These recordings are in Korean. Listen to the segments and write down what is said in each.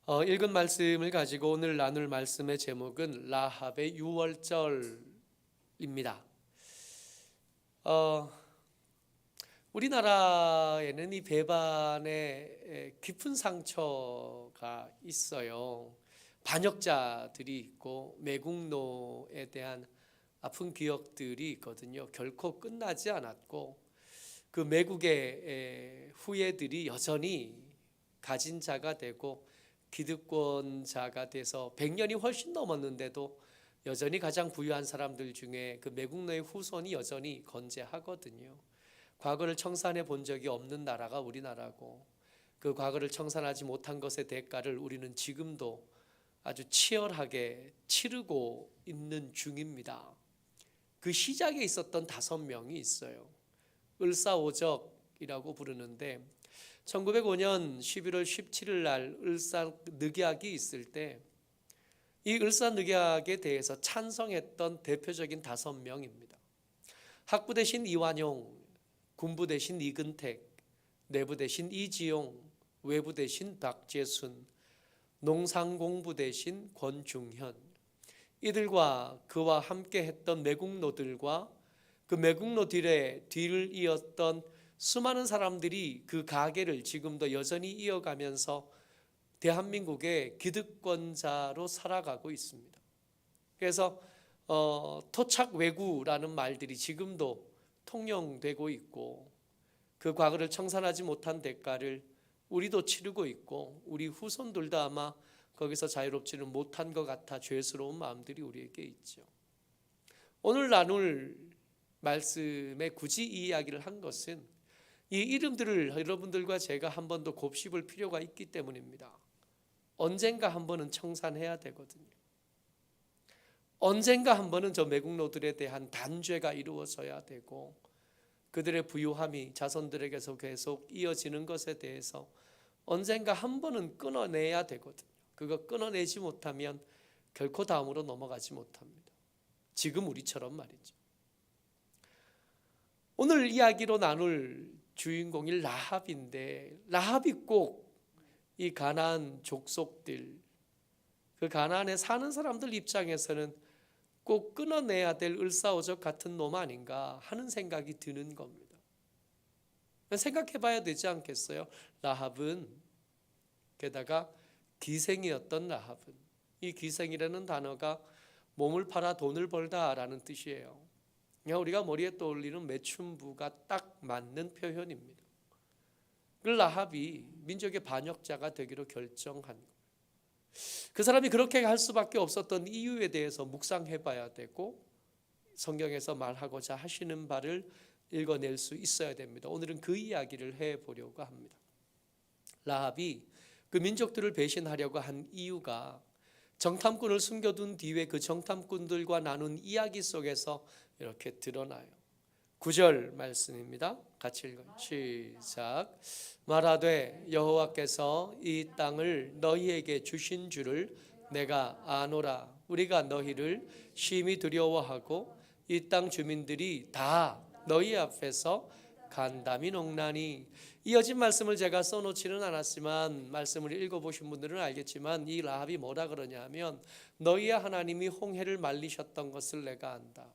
읽은 말씀을 가지고 오늘 나눌 말씀의 제목은 라합의 유월절입니다. 우리나라에는 이 배반에 깊은 상처가 있어요. 반역자들이 있고 매국노에 대한 아픈 기억들이 있거든요. 결코 끝나지 않았고 그 매국의 후예들이 여전히 가진 자가 되고 기득권자가 돼서 100년이 훨씬 넘었는데도 여전히 가장 부유한 사람들 중에 그 매국노의 후손이 여전히 건재하거든요. 과거를 청산해 본 적이 없는 나라가 우리나라고, 그 과거를 청산하지 못한 것의 대가를 우리는 지금도 아주 치열하게 치르고 있는 중입니다. 그 시작에 있었던 5명이 있어요. 을사오적이라고 부르는데 1905년 11월 17일 날 을사늑약이 있을 때 이 을사늑약에 대해서 찬성했던 대표적인 5명입니다. 학부 대신 이완용, 군부 대신 이근택, 내부 대신 이지용, 외부 대신 박재순, 농상공부 대신 권중현, 이들과 그와 함께 했던 매국노들과 그 매국노 뒤를 이었던 수많은 사람들이 그 가계를 지금도 여전히 이어가면서 대한민국의 기득권자로 살아가고 있습니다. 그래서 토착외구라는 말들이 지금도 통용되고 있고 그 과거를 청산하지 못한 대가를 우리도 치르고 있고 우리 후손들도 아마 거기서 자유롭지는 못한 것 같아 죄스러운 마음들이 우리에게 있죠. 오늘 나눌 말씀에 굳이 이 이야기를 한 것은 이 이름들을 여러분들과 제가 한 번 더 곱씹을 필요가 있기 때문입니다. 언젠가 한 번은 청산해야 되거든요. 언젠가 한 번은 저 매국노들에 대한 단죄가 이루어져야 되고 그들의 부유함이 자손들에게서 계속 이어지는 것에 대해서 언젠가 한 번은 끊어내야 되거든요. 그거 끊어내지 못하면 결코 다음으로 넘어가지 못합니다. 지금 우리처럼 말이죠. 오늘 이야기로 나눌 주인공이 라합인데 라합이 꼭 이 가나안 족속들, 그 가나안에 사는 사람들 입장에서는 꼭 끊어내야 될 을사오적 같은 놈 아닌가 하는 생각이 드는 겁니다. 생각해 봐야 되지 않겠어요? 라합은 게다가 기생이었던 라합은, 이 기생이라는 단어가 몸을 팔아 돈을 벌다라는 뜻이에요. 그냥 우리가 머리에 떠올리는 매춘부가 딱 맞는 표현입니다. 그 라합이 민족의 반역자가 되기로 결정한 거예요. 그 사람이 그렇게 할 수밖에 없었던 이유에 대해서 묵상해 봐야 되고 성경에서 말하고자 하시는 바를 읽어낼 수 있어야 됩니다. 오늘은 그 이야기를 해보려고 합니다. 라합이 그 민족들을 배신하려고 한 이유가 정탐꾼을 숨겨둔 뒤에 그 정탐꾼들과 나눈 이야기 속에서 이렇게 드러나요. 9절 말씀입니다. 같이 읽어요. 시작. 말하되 여호와께서 이 땅을 너희에게 주신 줄을 내가 아노라. 우리가 너희를 심히 두려워하고 이 땅 주민들이 다 너희 앞에서 간담이 녹나니. 이어진 말씀을 제가 써놓지는 않았지만 말씀을 읽어보신 분들은 알겠지만 이 라합이 뭐라 그러냐면 너희의 하나님이 홍해를 말리셨던 것을 내가 안다.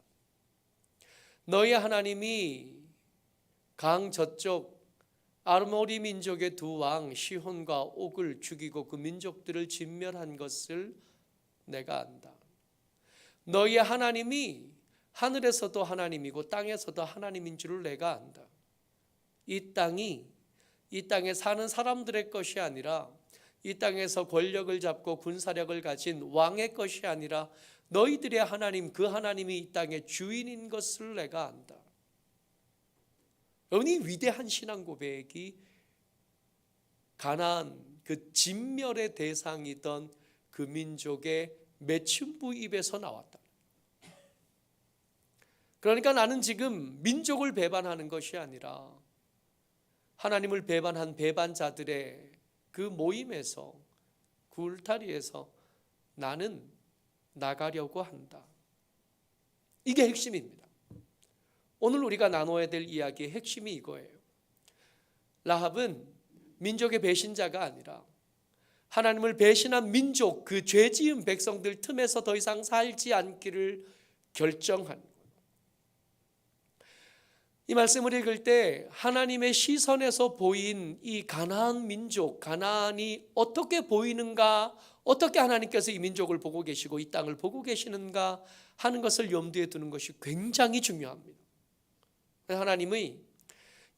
너희 하나님이 강 저쪽 아모리 민족의 두 왕 시혼과 옥을 죽이고 그 민족들을 진멸한 것을 내가 안다. 너희 하나님이 하늘에서도 하나님이고 땅에서도 하나님인 줄을 내가 안다. 이 땅에 사는 사람들의 것이 아니라 이 땅에서 권력을 잡고 군사력을 가진 왕의 것이 아니라 너희들의 하나님, 그 하나님이 이 땅의 주인인 것을 내가 안다. 이 위대한 신앙 고백이 가나안 그 진멸의 대상이던 그 민족의 매춘부 입에서 나왔다. 그러니까 나는 지금 민족을 배반하는 것이 아니라 하나님을 배반한 배반자들의 그 모임에서, 그 울타리에서 나는 나가려고 한다. 이게 핵심입니다. 오늘 우리가 나눠야 될 이야기의 핵심이 이거예요. 라합은 민족의 배신자가 아니라 하나님을 배신한 민족, 그 죄지은 백성들 틈에서 더 이상 살지 않기를 결정한 거예요. 이 말씀을 읽을 때 하나님의 시선에서 보인 이 가나안 민족, 가나안이 어떻게 보이는가, 어떻게 하나님께서 이 민족을 보고 계시고 이 땅을 보고 계시는가 하는 것을 염두에 두는 것이 굉장히 중요합니다. 하나님의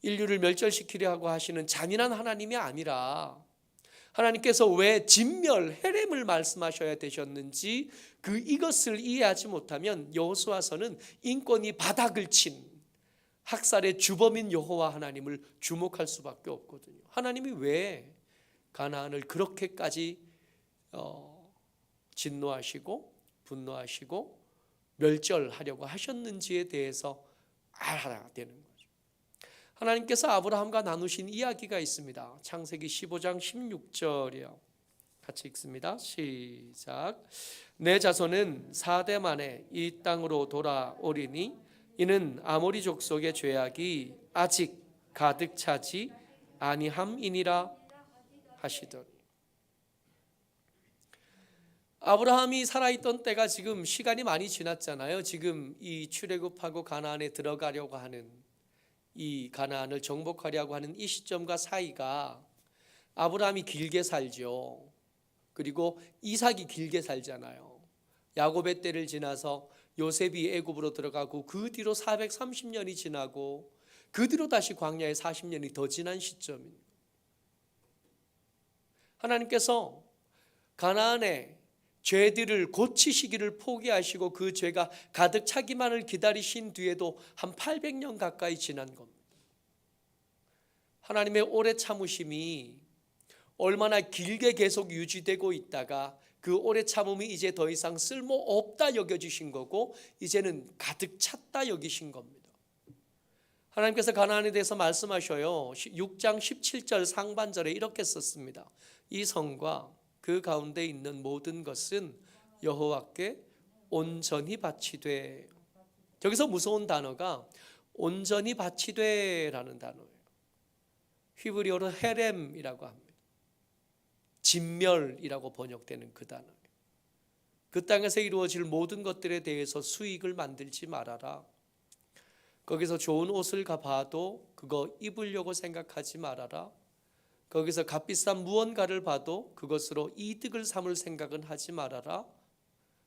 인류를 멸절시키려 하고 하시는 잔인한 하나님이 아니라 하나님께서 왜 진멸, 헤렘을 말씀하셔야 되셨는지 이것을 이해하지 못하면 여호수아서는 인권이 바닥을 친 학살의 주범인 여호와 하나님을 주목할 수밖에 없거든요. 하나님이 왜 가나안을 그렇게까지 진노하시고 분노하시고 멸절하려고 하셨는지에 대해서 알아야 되는 거죠. 하나님께서 아브라함과 나누신 이야기가 있습니다. 창세기 15장 16절이요. 같이 읽습니다. 시작. 내 자손은 4대 만에 이 땅으로 돌아오리니 이는 아모리 족속의 죄악이 아직 가득 차지 아니함이니라 하시더니. 아브라함이 살아있던 때가 지금 시간이 많이 지났잖아요. 지금 이 출애굽하고 가나안에 들어가려고 하는 이 가나안을 정복하려고 하는 이 시점과 사이가 아브라함이 길게 살죠. 그리고 이삭이 길게 살잖아요. 야곱의 때를 지나서 요셉이 애굽으로 들어가고 그 뒤로 430년이 지나고 그 뒤로 다시 광야에 40년이 더 지난 시점입니다. 하나님께서 가나안의 죄들을 고치시기를 포기하시고 그 죄가 가득 차기만을 기다리신 뒤에도 한 800년 가까이 지난 겁니다. 하나님의 오래 참으심이 얼마나 길게 계속 유지되고 있다가 그 오래 참음이 이제 더 이상 쓸모없다 여겨지신 거고 이제는 가득 찼다 여기신 겁니다. 하나님께서 가나안에 대해서 말씀하셔요. 6장 17절 상반절에 이렇게 썼습니다. 이 성과 그 가운데 있는 모든 것은 여호와께 온전히 바치되. 여기서 무서운 단어가 온전히 바치되라는 단어예요. 히브리어로 헤렘이라고 합니다. 진멸이라고 번역되는 그 단어예요. 그 땅에서 이루어질 모든 것들에 대해서 수익을 만들지 말아라. 거기서 좋은 옷을 봐도 그거 입으려고 생각하지 말아라. 거기서 값비싼 무언가를 봐도 그것으로 이득을 삼을 생각은 하지 말아라.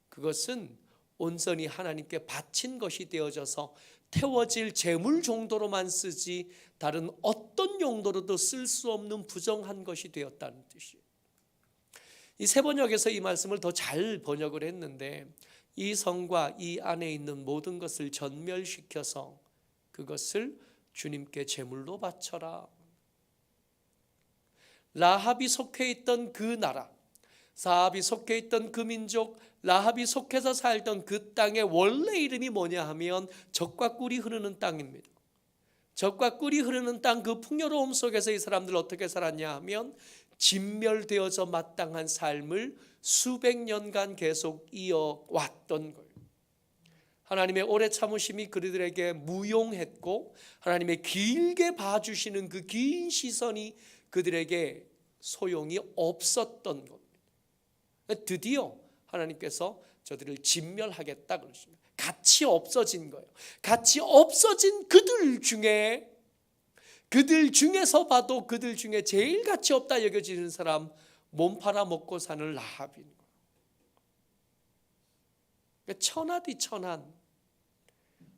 그것은 온전히 하나님께 바친 것이 되어져서 태워질 재물 정도로만 쓰지 다른 어떤 용도로도 쓸 수 없는 부정한 것이 되었다는 뜻이에요. 이 세 번역에서 이 말씀을 더 잘 번역을 했는데 이 성과 이 안에 있는 모든 것을 전멸시켜서 그것을 주님께 제물로 바쳐라. 라합이 속해 있던 그 나라, 사합이 속해 있던 그 민족, 라합이 속해서 살던 그 땅의 원래 이름이 뭐냐 하면 젖과 꿀이 흐르는 땅입니다. 젖과 꿀이 흐르는 땅, 그 풍요로움 속에서 이 사람들 어떻게 살았냐 하면 진멸되어져 마땅한 삶을 수백 년간 계속 이어왔던 거예요. 하나님의 오래 참으심이 그들에게 무용했고 하나님의 길게 봐주시는 그 긴 시선이 그들에게 소용이 없었던 겁니다. 드디어 하나님께서 저들을 진멸하겠다 그러십니다. 가치 없어진 거예요. 가치 없어진 그들 중에서 봐도 그들 중에 제일 가치 없다 여겨지는 사람, 몸 팔아 먹고 사는 라합인 거예요. 천하디 천한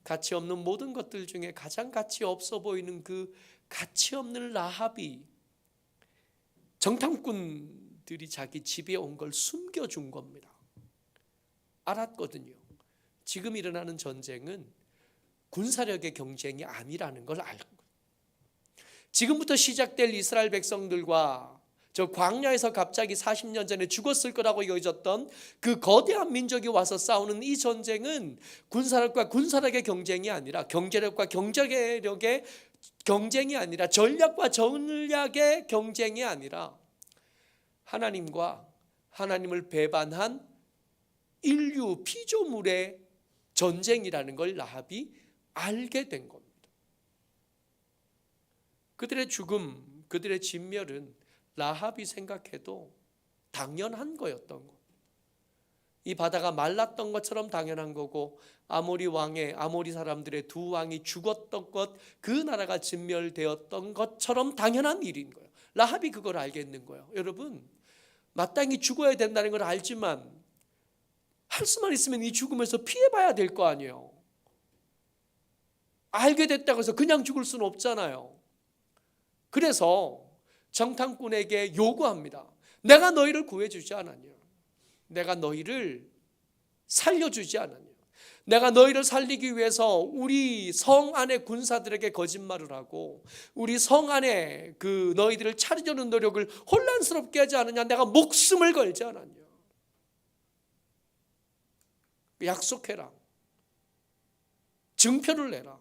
가치 없는 모든 것들 중에 가장 가치 없어 보이는 그 가치 없는 라합이 정탐꾼들이 자기 집에 온 걸 숨겨준 겁니다. 알았거든요. 지금 일어나는 전쟁은 군사력의 경쟁이 아니라는 걸 알고, 지금부터 시작될 이스라엘 백성들과 저 광야에서 갑자기 40년 전에 죽었을 거라고 여겨졌던 그 거대한 민족이 와서 싸우는 이 전쟁은 군사력과 군사력의 경쟁이 아니라 경제력과 경제력의 경쟁이 아니라 전략과 전략의 경쟁이 아니라 하나님과 하나님을 배반한 인류 피조물의 전쟁이라는 걸 라합이 알게 된 겁니다. 그들의 죽음, 그들의 진멸은 라합이 생각해도 당연한 거였던 거. 이 바다가 말랐던 것처럼 당연한 거고, 아모리 사람들의 두 왕이 죽었던 것, 그 나라가 진멸되었던 것처럼 당연한 일인 거예요. 라합이 그걸 알겠는 거예요. 여러분, 마땅히 죽어야 된다는 걸 알지만 할 수만 있으면 이 죽음에서 피해봐야 될 거 아니에요. 알게 됐다고 해서 그냥 죽을 수는 없잖아요. 그래서 정탐꾼에게 요구합니다. 내가 너희를 구해주지 않았냐? 내가 너희를 살려주지 않았냐? 내가 너희를 살리기 위해서 우리 성 안의 군사들에게 거짓말을 하고 우리 성 안에 그 너희들을 차리려는 노력을 혼란스럽게 하지 않느냐? 내가 목숨을 걸지 않았냐? 약속해라. 증표를 내라.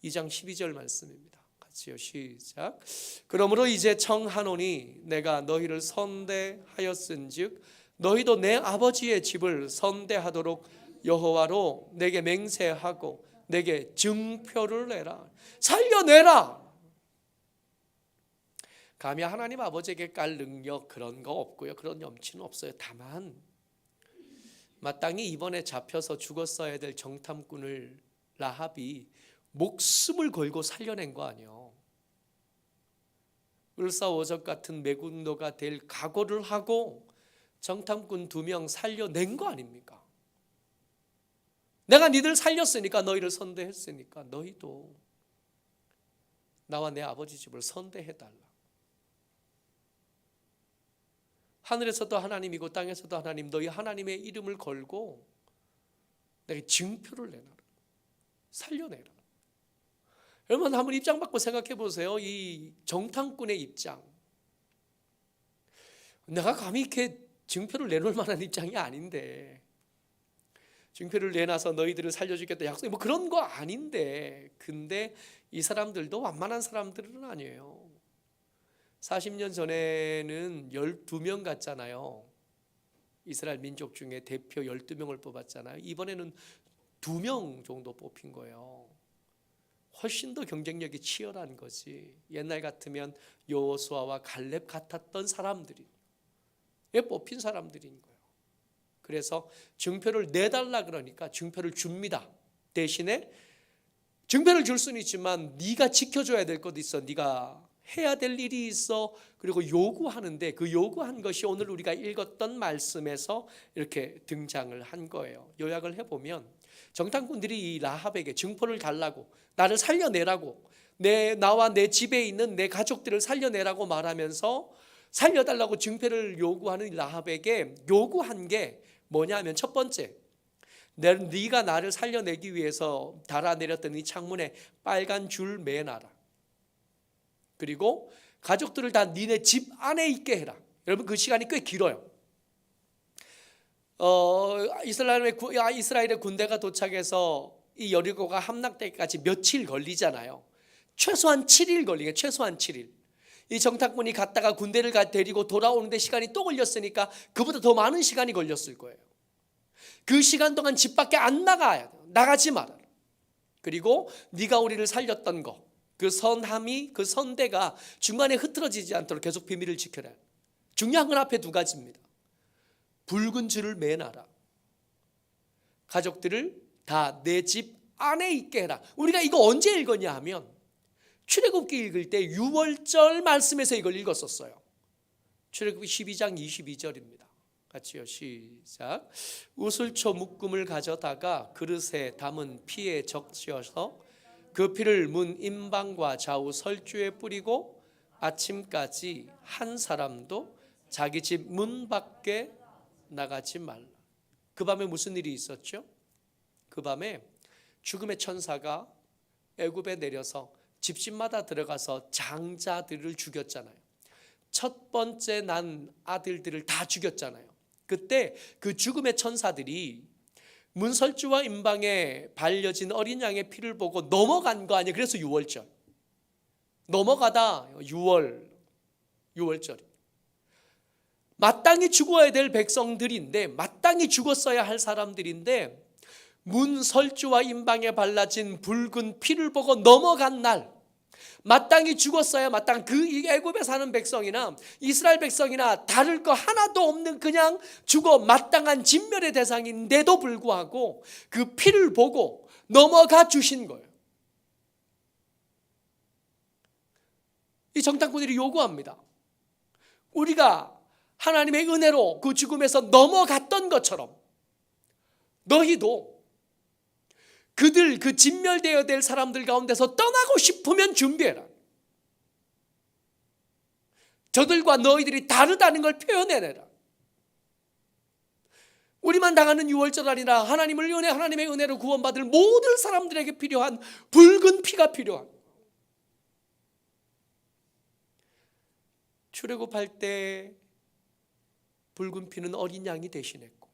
2장 12절 말씀입니다. 같이요, 시작. 그러므로 이제 청하노니 내가 너희를 선대하였은즉 너희도 내 아버지의 집을 선대하도록 여호와로 내게 맹세하고 내게 증표를 내라. 살려내라. 감히 하나님 아버지에게 깔 능력 그런 거 없고요. 그런 염치는 없어요. 다만 마땅히 이번에 잡혀서 죽었어야 될 정탐꾼을 라합이 목숨을 걸고 살려낸 거 아니에요. 을사오적 같은 매국노가 될 각오를 하고 정탐꾼 2명 살려낸 거 아닙니까? 내가 니들 살렸으니까, 너희를 선대했으니까 너희도 나와 내 아버지 집을 선대해달라. 하늘에서도 하나님이고 땅에서도 하나님, 너희 하나님의 이름을 걸고 내게 증표를 내놔라. 살려내라. 여러분, 한번 입장 바꿔 생각해 보세요. 이 정탐꾼의 입장, 내가 감히 이렇게 증표를 내놓을 만한 입장이 아닌데, 증표를 내놔서 너희들을 살려주겠다 약속, 뭐 그런 거 아닌데, 근데 이 사람들도 완만한 사람들은 아니에요. 40년 전에는 12명 갔잖아요. 이스라엘 민족 중에 대표 12명을 뽑았잖아요. 이번에는 2명 정도 뽑힌 거예요. 훨씬 더 경쟁력이 치열한 거지. 옛날 같으면 여호수아와 갈렙 같았던 사람들이 뽑힌 사람들인 거예요. 그래서 증표를 내달라 그러니까 증표를 줍니다. 대신에 증표를 줄 수는 있지만 네가 지켜줘야 될 것도 있어. 네가 해야 될 일이 있어. 그리고 요구하는데 그 요구한 것이 오늘 우리가 읽었던 말씀에서 이렇게 등장을 한 거예요. 요약을 해보면 정탐꾼들이 이 라합에게 증표를 달라고, 나를 살려내라고, 나와 내 집에 있는 내 가족들을 살려내라고 말하면서 살려달라고 증표를 요구하는 라합에게 요구한 게 뭐냐면, 첫 번째, 네가 나를 살려내기 위해서 달아내렸던 이 창문에 빨간 줄 매놔라. 그리고 가족들을 다 니네 집 안에 있게 해라. 여러분, 그 시간이 꽤 길어요. 이스라엘의 군대가 도착해서 이 여리고가 함락되기까지 며칠 걸리잖아요. 최소한 7일 걸리게, 최소한 7일. 이 정탐꾼이 갔다가 군대를 데리고 돌아오는데 시간이 또 걸렸으니까 그보다 더 많은 시간이 걸렸을 거예요. 그 시간 동안 집 밖에 안 나가야 돼요. 나가지 마라. 그리고 네가 우리를 살렸던 거, 그 선함이, 그 선대가 중간에 흐트러지지 않도록 계속 비밀을 지켜라. 중요한 건 앞에 2가지입니다. 붉은 줄을 매놔라. 가족들을 다 내 집 안에 있게 해라. 우리가 이거 언제 읽었냐 하면 출애굽기 읽을 때 6월절 말씀에서 이걸 읽었었어요. 출애굽기 12장 22절입니다. 같이요, 시작. 우슬초 묶음을 가져다가 그릇에 담은 피에 적셔서 그 피를 문 임방과 좌우 설주에 뿌리고 아침까지 한 사람도 자기 집 문 밖에 나가지 말라. 그 밤에 무슨 일이 있었죠? 그 밤에 죽음의 천사가 애굽에 내려서 집집마다 들어가서 장자들을 죽였잖아요. 첫 번째 난 아들들을 다 죽였잖아요. 그때 그 죽음의 천사들이 문설주와 임방에 발려진 어린 양의 피를 보고 넘어간 거 아니에요. 그래서 6월절. 넘어가다 6월절. 마땅히 죽어야 될 백성들인데, 마땅히 죽었어야 할 사람들인데, 문설주와 임방에 발라진 붉은 피를 보고 넘어간 날, 마땅히 죽었어야 마땅 그 애굽에 사는 백성이나 이스라엘 백성이나 다를 거 하나도 없는 그냥 죽어 마땅한 진멸의 대상인데도 불구하고 그 피를 보고 넘어가 주신 거예요. 이 정탐꾼들이 요구합니다. 우리가 하나님의 은혜로 그 죽음에서 넘어갔던 것처럼 너희도 그들 그 진멸되어야 될 사람들 가운데서 떠나고 싶으면 준비해라. 저들과 너희들이 다르다는 걸 표현해내라. 우리만 당하는 유월절 아니라 하나님의 은혜로 구원받을 모든 사람들에게 필요한 붉은 피가 필요한. 출애굽할 때 붉은 피는 어린 양이 대신했고,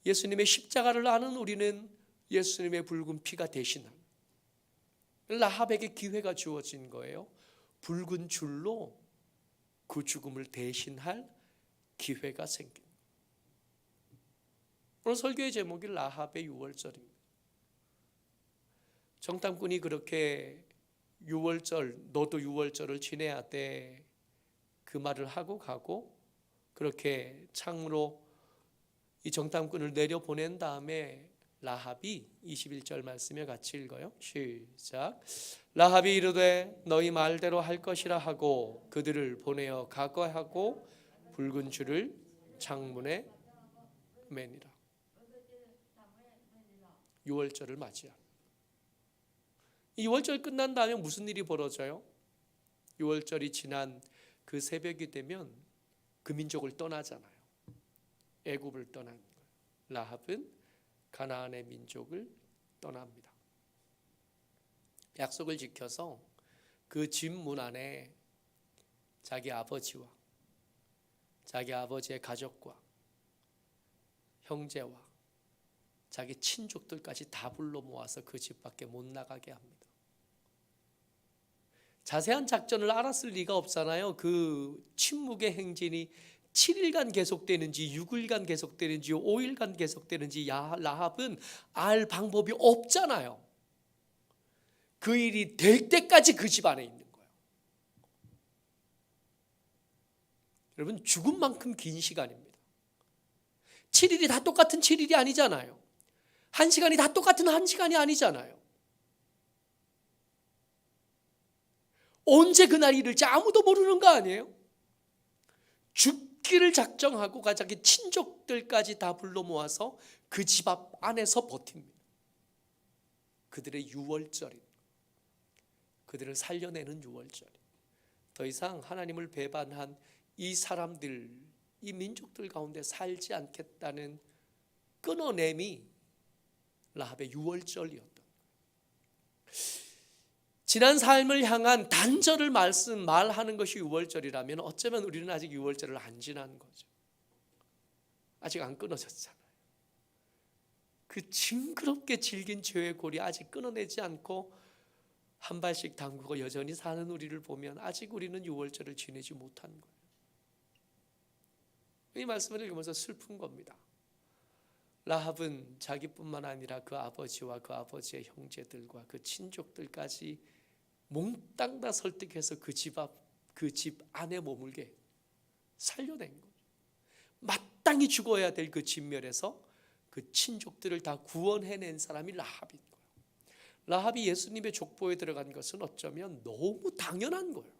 예수님의 십자가를 아는 우리는 예수님의 붉은 피가 대신한 라합에게 기회가 주어진 거예요. 붉은 줄로 그 죽음을 대신할 기회가 생긴. 오늘 설교의 제목이 라합의 유월절입니다. 정탐꾼이 그렇게 유월절, 너도 유월절을 지내야 돼, 그 말을 하고 가고, 그렇게 창으로 이 정탐꾼을 내려보낸 다음에 라합이 21절 말씀에 같이 읽어요. 시작. 라합이 이르되 너희 말대로 할 것이라 하고 그들을 보내어 각오하고 붉은 줄을 창문에 매니라. 유월절을 맞이합니다. 이 유월절 끝난 다음에 무슨 일이 벌어져요? 유월절이 지난 그 새벽이 되면 그 민족을 떠나잖아요. 애굽을 떠난 거예요. 라합은 가나안의 민족을 떠납니다. 약속을 지켜서 그 집 문 안에 자기 아버지와 자기 아버지의 가족과 형제와 자기 친족들까지 다 불러 모아서 그 집 밖에 못 나가게 합니다. 자세한 작전을 알았을 리가 없잖아요. 그 침묵의 행진이 7일간 계속되는지 6일간 계속되는지 5일간 계속되는지 라합은 알 방법이 없잖아요. 그 일이 될 때까지 그 집 안에 있는 거예요. 여러분, 죽은 만큼 긴 시간입니다. 7일이 다 똑같은 7일이 아니잖아요. 1시간이 다 똑같은 1시간이 아니잖아요. 언제 그날이 이를지 아무도 모르는 거 아니에요? 죽기를 작정하고 자기 친족들까지 다 불러 모아서 그 집 앞 안에서 버팁니다. 그들의 유월절인, 그들을 살려내는 유월절. 더 이상 하나님을 배반한 이 사람들, 이 민족들 가운데 살지 않겠다는 끊어냄이 라합의 유월절이었던 거예요. 지난 삶을 향한 단절을 말하는 것이 유월절이라면 어쩌면 우리는 아직 유월절을 안 지난 거죠. 아직 안 끊어졌잖아요. 그 징그럽게 질긴 죄의 골이 아직 끊어내지 않고 한 발씩 담그고 여전히 사는 우리를 보면 아직 우리는 유월절을 지내지 못한 거예요. 이 말씀을 읽으면서 슬픈 겁니다. 라합은 자기뿐만 아니라 그 아버지와 그 아버지의 형제들과 그 친족들까지 몽땅 다 설득해서 그 집 안에 머물게 살려낸 거예요. 마땅히 죽어야 될 그 진멸에서 그 친족들을 다 구원해낸 사람이 라합인 거예요. 라합이 예수님의 족보에 들어간 것은 어쩌면 너무 당연한 거예요.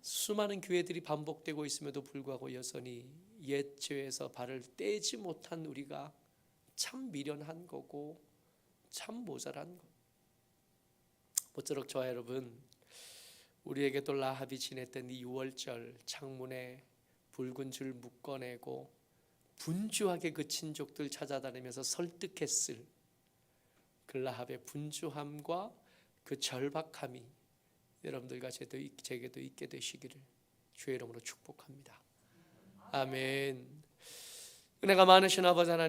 수많은 기회들이 반복되고 있음에도 불구하고 여전히 옛 죄에서 발을 떼지 못한 우리가 참 미련한 거고 참 모자란 거. 모쪼록 저와 여러분, 우리에게도 라합이 지냈던 이 유월절 창문에 붉은 줄 묶어내고 분주하게 그 친족들 찾아다니면서 설득했을 그 라합의 분주함과 그 절박함이 여러분들과 제게도 있게 되시기를 주의 이름으로 축복합니다. 아멘. 은혜가 많으신 아버지 하나님,